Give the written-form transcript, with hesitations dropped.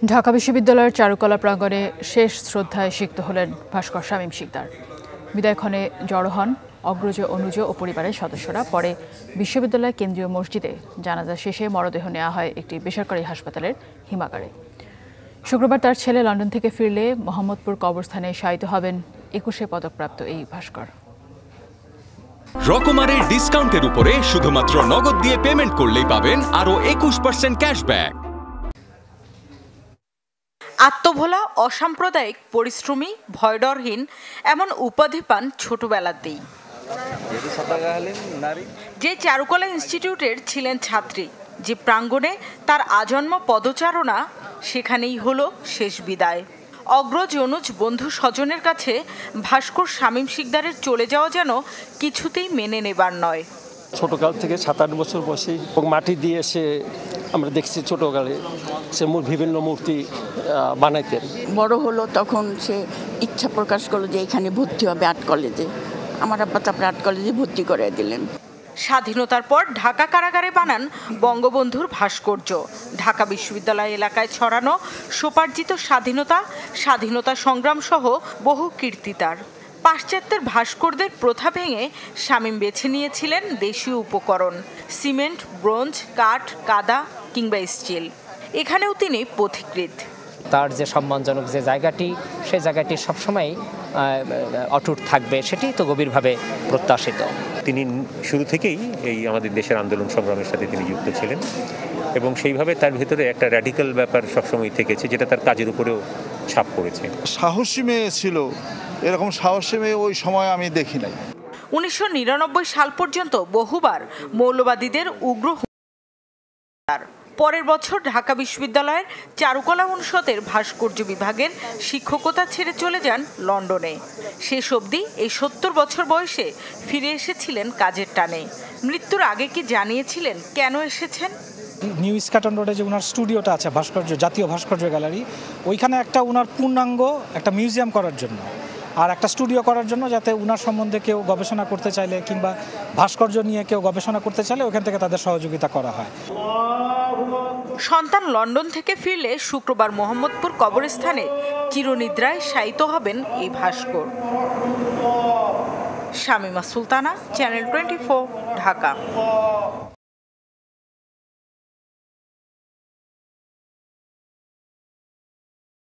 ঢাকা বিশ্ববিদ্যালয়ের চারুকলা প্রাঙ্গণে শেষ শ্রদ্ধায় সিক্ত হলেন ভাস্কর শামীম শিকদার। বিদায়ক্ষণে জড়ো হন অগ্রজ, অনুজ ও পরিবারের সদস্যরা। পরে বিশ্ববিদ্যালয় কেন্দ্রীয় মসজিদে জানাজা শেষে মরদেহ নেওয়া হয় একটি বেসরকারি হাসপাতালের হিমাগারে। শুক্রবার তার ছেলে লন্ডন থেকে ফিরলে মোহাম্মদপুর কবরস্থানে শায়িত হবেন 21 পদকপ্রাপ্ত এই ভাস্কর। রকমারের ডিসকাউন্টের উপরে শুধুমাত্র নগদ দিয়ে পেমেন্ট করলেই পাবেন আরো 21% ক্যাশব্যাক। আত্মভোলা, অসাম্প্রদায়িক, পরিশ্রমী, ভয়ডরহীন এমন উপাধি পান ছোটবেলাতেই। যে চারুকলা ইনস্টিটিউটের ছিলেন ছাত্রী, যে প্রাঙ্গণে তার আজন্ম পদচারণা, সেখানেই হলো শেষ বিদায়। অগ্রজ, অনুজ, বন্ধু স্বজনের কাছে ভাস্কর শামীম শিকদারের চলে যাওয়া যেন কিছুতেই মেনে নেবার নয়। ছোটকাল থেকে 7-8 বছর বয়সে মাটি দিয়ে সে আমরা দেখছি ছোটকালে সে বিভিন্ন মূর্তি বানাইতেন। বড় হলো তখন সে ইচ্ছা প্রকাশ করলো যে এখানে ভর্তি হবে আর্ট কলেজে। আমার আব্বা তারপরে আর্ট কলেজে ভর্তি করে দিলেন। স্বাধীনতার পর ঢাকা কারাগারে বানান বঙ্গবন্ধুর ভাস্কর্য। ঢাকা বিশ্ববিদ্যালয় এলাকায় ছড়ানো স্বোপার্জিত স্বাধীনতা সংগ্রাম সহ বহু কীর্তি তার। পাশ্চাত্যের ভাস্করদের প্রথা ভেঙে শামীম বেছে নিয়েছিলেন দেশীয় উপকরণ: সিমেন্ট, ব্রোঞ্জ, কাঠ, কাদা কিংবা স্টিল। এখানেও তিনি পথিকৃৎ। তার যে সম্মানজনক যে জায়গাটি, সেই জায়গাটি সবসময় অটুট থাকবে, সেটি তো গভীরভাবে প্রত্যাশিত। তিনি শুরু থেকেই এই আমাদের দেশের আন্দোলন সংগ্রামের সাথে তিনি যুক্ত ছিলেন এবং সেইভাবে তার ভেতরে একটা র্যাডিক্যাল ব্যাপার সবসময় থেকেছে, যেটা তার কাজের উপরেও ছাপ পড়েছে। সাহসী মেয়ে ছিল, এরকম সাহসী মেয়ে ওই সময় আমি দেখি নাই। 1999 সাল পর্যন্ত বহুবার মৌলবাদীদের উগ্র পরের বছর ঢাকা বিশ্ববিদ্যালয়ের চারুকলা অনুষদের ভাস্কর্য বিভাগের শিক্ষকতা ছেড়ে চলে যান লন্ডনে। শেষ অবধি এই 70 বছর বয়সে ফিরে এসেছিলেন কাজের টানে। মৃত্যুর আগে কি জানিয়েছিলেন কেন এসেছেন? নিউ স্কাটন রোডে যে ওনার স্টুডিওটা আছে, ভাস্কর্য, জাতীয় ভাস্কর্য গ্যালারি, ওইখানে একটা ওনার পূর্ণাঙ্গ একটা মিউজিয়াম করার জন্য আর একটা স্টুডিও করার জন্য, যাতে ওনার সম্বন্ধে কেউ গবেষণা করতে চাইলে কিংবা ভাস্কর্য নিয়ে কেউ গবেষণা করতে চাইলে ওখান থেকে তাদের সহযোগিতা করা হয়। সন্তান লন্ডন থেকে ফিরলে শুক্রবার মোহাম্মদপুর কবরস্থানে চিরনিদ্রায় শায়িত হবেন এই ভাস্কর। শামীমা সুলতানা, চ্যানেল 24, ঢাকা।